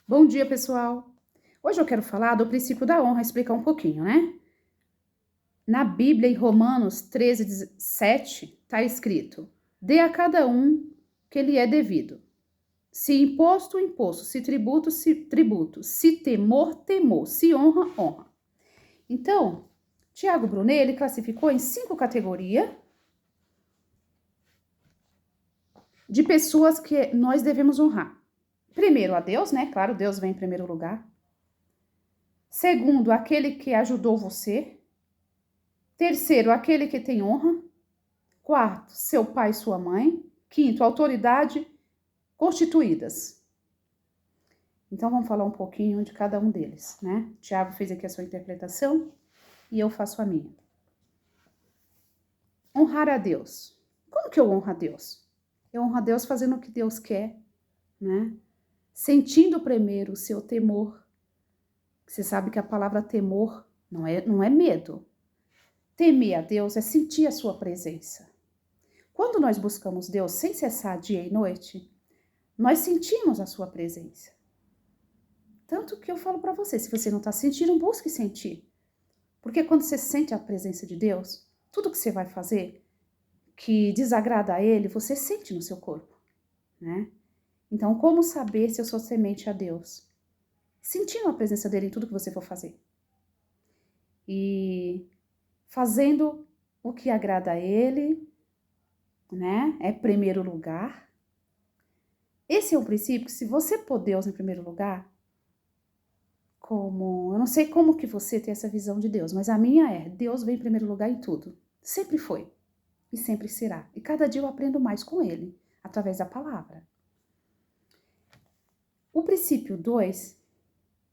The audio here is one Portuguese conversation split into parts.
Bom dia, pessoal! Hoje eu quero falar do princípio da honra, explicar um pouquinho, né? Na Bíblia, em Romanos 13, 7, está escrito: dê a cada um que lhe é devido. Se imposto, imposto. Se tributo, tributo. Se temor, temor. Se honra, honra. Então, Tiago Brunet, ele classificou em 5 categorias de pessoas que nós devemos honrar. Primeiro, a Deus, né? Claro, Deus vem em primeiro lugar. Segundo, aquele que ajudou você. Terceiro, aquele que tem honra. Quarto, seu pai e sua mãe. Quinto, autoridade constituídas. Então, vamos falar um pouquinho de cada um deles, né? Tiago fez aqui a sua interpretação e eu faço a minha. Honrar a Deus. Como que eu honro a Deus? Eu honro a Deus fazendo o que Deus quer, né? Sentindo primeiro o seu temor. Você sabe que a palavra temor não é medo. Temer a Deus é sentir a sua presença. Quando nós buscamos Deus sem cessar dia e noite, nós sentimos a sua presença. Tanto que eu falo para você, se você não está sentindo, busque sentir. Porque quando você sente a presença de Deus, tudo que você vai fazer que desagrada a Ele, você sente no seu corpo, né? Então, como saber se eu sou semente a Deus? Sentindo a presença dEle em tudo que você for fazer. E fazendo o que agrada a Ele, né? É primeiro lugar. Esse é um princípio que, se você pôr Deus em primeiro lugar, eu não sei como que você tem essa visão de Deus, mas a minha é: Deus vem em primeiro lugar em tudo. Sempre foi e sempre será. E cada dia eu aprendo mais com Ele, através da palavra. O princípio 2,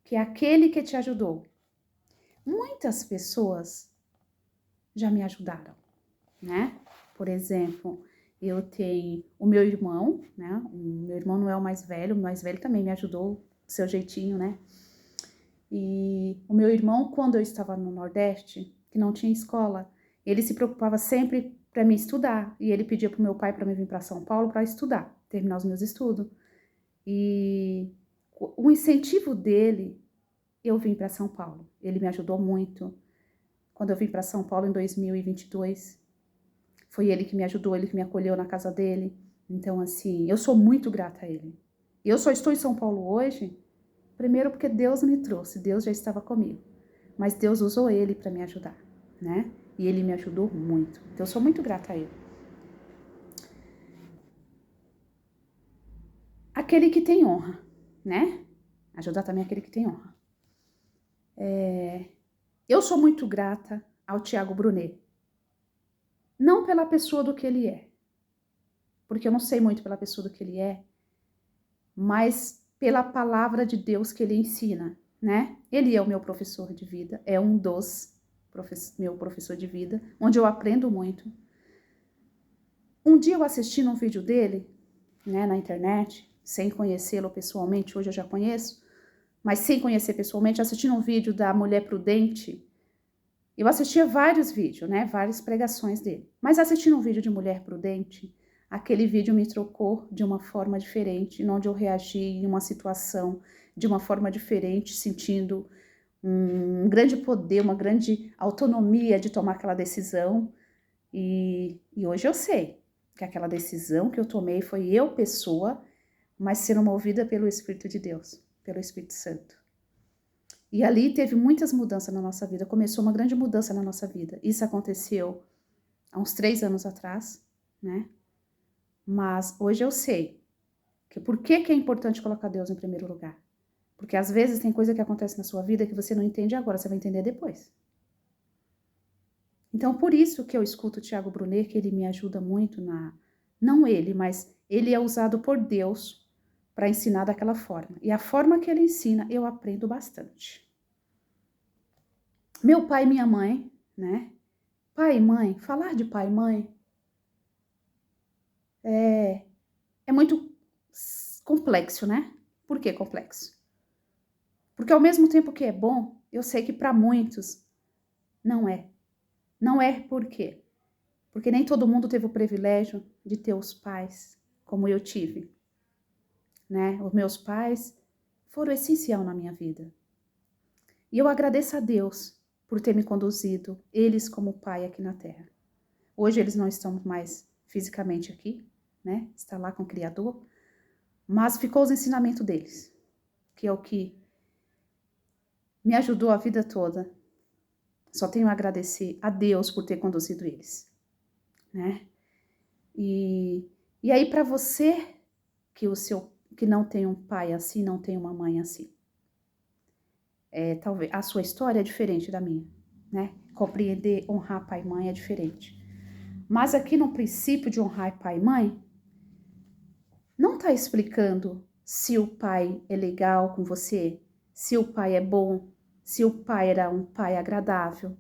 que é aquele que te ajudou. Muitas pessoas já me ajudaram, né? Por exemplo, eu tenho o meu irmão, né? O meu irmão não é o mais velho também me ajudou do seu jeitinho, né? E o meu irmão, quando eu estava no Nordeste, que não tinha escola, ele se preocupava sempre para me estudar. E ele pedia para o meu pai para me vir para São Paulo para estudar, terminar os meus estudos. E o incentivo dele, eu vim para São Paulo. Ele me ajudou muito. Quando eu vim para São Paulo em 2022, foi ele que me ajudou, ele que me acolheu na casa dele. Então, assim, eu sou muito grata a ele. Eu só estou em São Paulo hoje, primeiro porque Deus me trouxe, Deus já estava comigo. Mas Deus usou ele para me ajudar, né? E ele me ajudou muito. Então, eu sou muito grata a ele. Aquele que tem honra, né? Ajudar também aquele que tem honra. Eu sou muito grata ao Tiago Brunet. Não pela pessoa do que ele é, porque eu não sei muito pela pessoa do que ele é, mas pela palavra de Deus que ele ensina, né? Ele é o meu professor de vida, é um dos meu professor de vida, onde eu aprendo muito. Um dia eu assisti num vídeo dele, né, na internet, sem conhecê-lo pessoalmente, hoje eu já conheço, mas sem conhecer pessoalmente, assistindo um vídeo da Mulher Prudente. Eu assistia vários vídeos, né, várias pregações dele, mas assistindo um vídeo de Mulher Prudente, aquele vídeo me trocou de uma forma diferente, onde eu reagi em uma situação de uma forma diferente, sentindo um grande poder, uma grande autonomia de tomar aquela decisão. E hoje eu sei que aquela decisão que eu tomei foi eu, pessoa, mas sendo movida pelo Espírito de Deus, pelo Espírito Santo. E ali teve muitas mudanças na nossa vida, começou uma grande mudança na nossa vida. Isso aconteceu há uns 3 anos atrás, né? Mas hoje eu sei que por que é importante colocar Deus em primeiro lugar. Porque às vezes tem coisa que acontece na sua vida que você não entende agora, você vai entender depois. Então, por isso que eu escuto o Tiago Brunet, que ele me ajuda muito não ele, mas ele é usado por Deus para ensinar daquela forma. E a forma que ele ensina, eu aprendo bastante. Meu pai e minha mãe, né? Pai e mãe, falar de pai e mãe é muito complexo, né? Por que complexo? Porque ao mesmo tempo que é bom, eu sei que para muitos não é. Não é por quê? Porque nem todo mundo teve o privilégio de ter os pais como eu tive, né? Os meus pais foram essencial na minha vida. E eu agradeço a Deus por ter me conduzido, eles como pai aqui na Terra. Hoje eles não estão mais fisicamente aqui, né? Está lá com o Criador, mas ficou os ensinamentos deles, que é o que me ajudou a vida toda. Só tenho a agradecer a Deus por ter conduzido eles, né? E aí para você que não tem um pai assim, não tem uma mãe assim, talvez a sua história é diferente da minha, né? Compreender, honrar pai e mãe é diferente. Mas aqui no princípio de honrar pai e mãe, não está explicando se o pai é legal com você, se o pai é bom, se o pai era um pai agradável.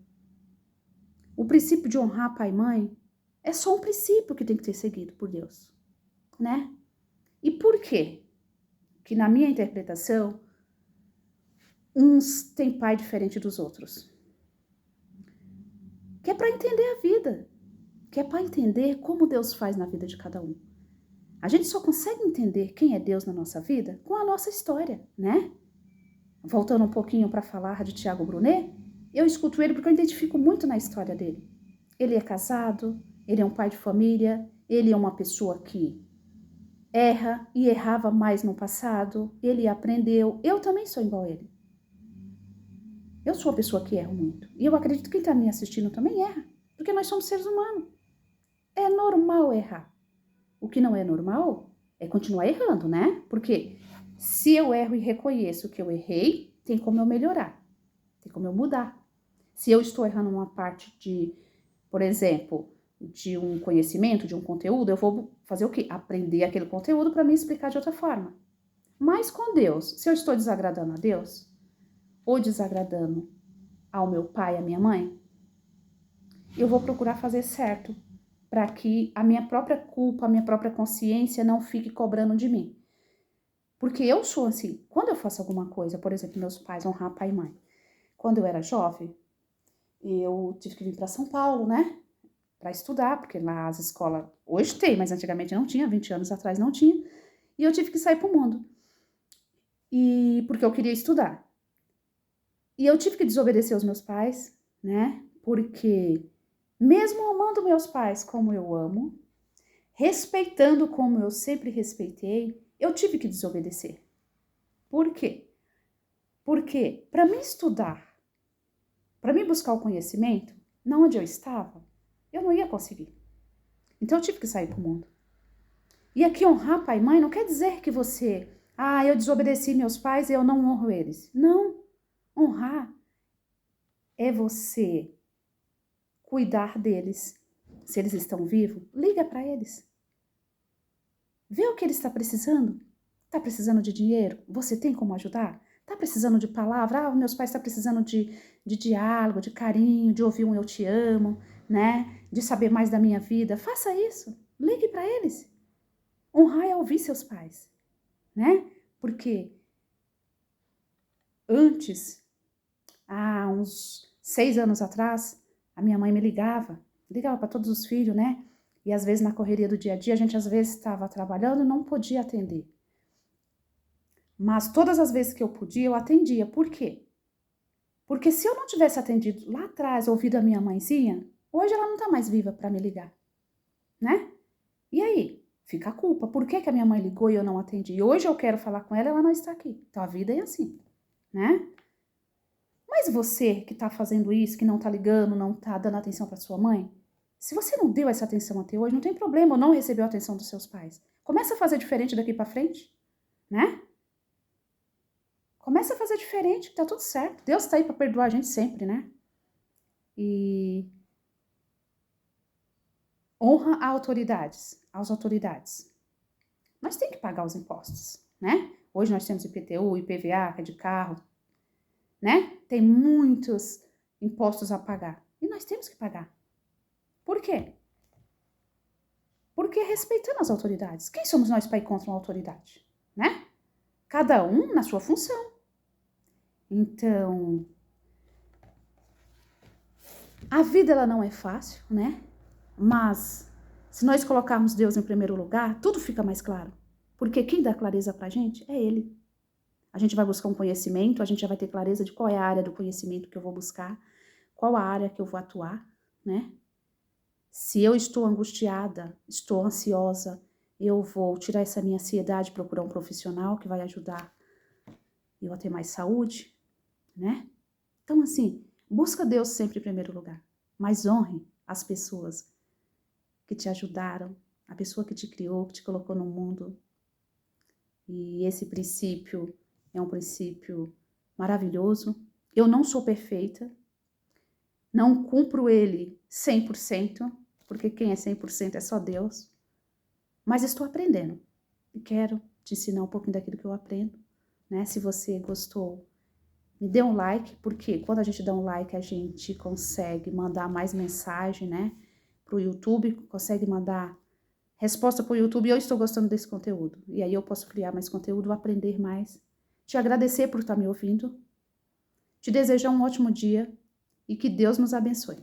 O princípio de honrar pai e mãe é só um princípio que tem que ser seguido por Deus, né? E por quê? Que na minha interpretação, uns têm pai diferente dos outros. Que é para entender a vida, que é para entender como Deus faz na vida de cada um. A gente só consegue entender quem é Deus na nossa vida com a nossa história, né? Voltando um pouquinho para falar de Tiago Brunet, eu escuto ele porque eu identifico muito na história dele. Ele é casado, ele é um pai de família, ele é uma pessoa que erra e errava mais no passado, ele aprendeu. Eu também sou igual a ele. Eu sou uma pessoa que erra muito. E eu acredito que quem está me assistindo também erra, porque nós somos seres humanos. É normal errar. O que não é normal é continuar errando, né? Porque se eu erro e reconheço que eu errei, tem como eu melhorar, tem como eu mudar. Se eu estou errando uma parte de, por exemplo, de um conhecimento, de um conteúdo, eu vou fazer o quê? Aprender aquele conteúdo para me explicar de outra forma. Mas com Deus, se eu estou desagradando a Deus, ou desagradando ao meu pai, à minha mãe, eu vou procurar fazer certo, para que a minha própria culpa, a minha própria consciência não fique cobrando de mim. Porque eu sou assim, quando eu faço alguma coisa, por exemplo, meus pais honrar pai e mãe. Quando eu era jovem, eu tive que vir para São Paulo, né? Para estudar, porque lá as escolas, hoje tem, mas antigamente não tinha, 20 anos atrás não tinha. E eu tive que sair para o mundo. E porque eu queria estudar. E eu tive que desobedecer os meus pais, né? Porque mesmo amando meus pais como eu amo, respeitando como eu sempre respeitei, eu tive que desobedecer. Por quê? Porque para mim estudar, para mim buscar o conhecimento, na onde eu estava, eu não ia conseguir. Então eu tive que sair para o mundo. E aqui honrar pai e mãe não quer dizer que você, eu desobedeci meus pais e eu não honro eles. Não. Honrar é você cuidar deles. Se eles estão vivos, liga para eles. Vê o que ele está precisando. Está precisando de dinheiro? Você tem como ajudar? Está precisando de palavra? Meus pais estão precisando de diálogo, de carinho, de ouvir um eu te amo, né? De saber mais da minha vida. Faça isso. Ligue para eles. Honrar é ouvir seus pais, né? Porque antes, há uns 6 anos atrás, a minha mãe me ligava para todos os filhos, né? E às vezes na correria do dia a dia, a gente às vezes estava trabalhando e não podia atender. Mas todas as vezes que eu podia, eu atendia. Por quê? Porque se eu não tivesse atendido lá atrás, ouvido a minha mãezinha, hoje ela não está mais viva para me ligar, né? E aí? Fica a culpa. Por que a minha mãe ligou e eu não atendi? E hoje eu quero falar com ela, ela não está aqui. Então a vida é assim, né? Mas você que está fazendo isso, que não está ligando, não está dando atenção para sua mãe, se você não deu essa atenção até hoje, não tem problema, ou não recebeu a atenção dos seus pais. Começa a fazer diferente daqui para frente, né? Começa a fazer diferente, tá tudo certo. Deus está aí para perdoar a gente sempre, né? E honra às autoridades. Nós temos que pagar os impostos, né? Hoje nós temos IPTU, IPVA, que é de carro, né? Tem muitos impostos a pagar. E nós temos que pagar. Por quê? Porque respeitando as autoridades. Quem somos nós para ir contra uma autoridade, né? Cada um na sua função. Então, a vida ela não é fácil, né? Mas se nós colocarmos Deus em primeiro lugar, tudo fica mais claro. Porque quem dá clareza pra gente é Ele. A gente vai buscar um conhecimento, a gente já vai ter clareza de qual é a área do conhecimento que eu vou buscar, qual a área que eu vou atuar, né? Se eu estou angustiada, estou ansiosa, eu vou tirar essa minha ansiedade, procurar um profissional que vai ajudar eu a ter mais saúde, né? Então, assim, busca Deus sempre em primeiro lugar, mas honre as pessoas que te ajudaram, a pessoa que te criou, que te colocou no mundo. E esse princípio é um princípio maravilhoso. Eu não sou perfeita, não cumpro ele 100%, porque quem é 100% é só Deus. Mas estou aprendendo e quero te ensinar um pouquinho daquilo que eu aprendo, né? Se você gostou, me dê um like, porque quando a gente dá um like, a gente consegue mandar mais mensagem, né? Para o YouTube, consegue mandar resposta para o YouTube. Eu estou gostando desse conteúdo. E aí eu posso criar mais conteúdo, aprender mais. Te agradecer por estar me ouvindo. Te desejar um ótimo dia e que Deus nos abençoe.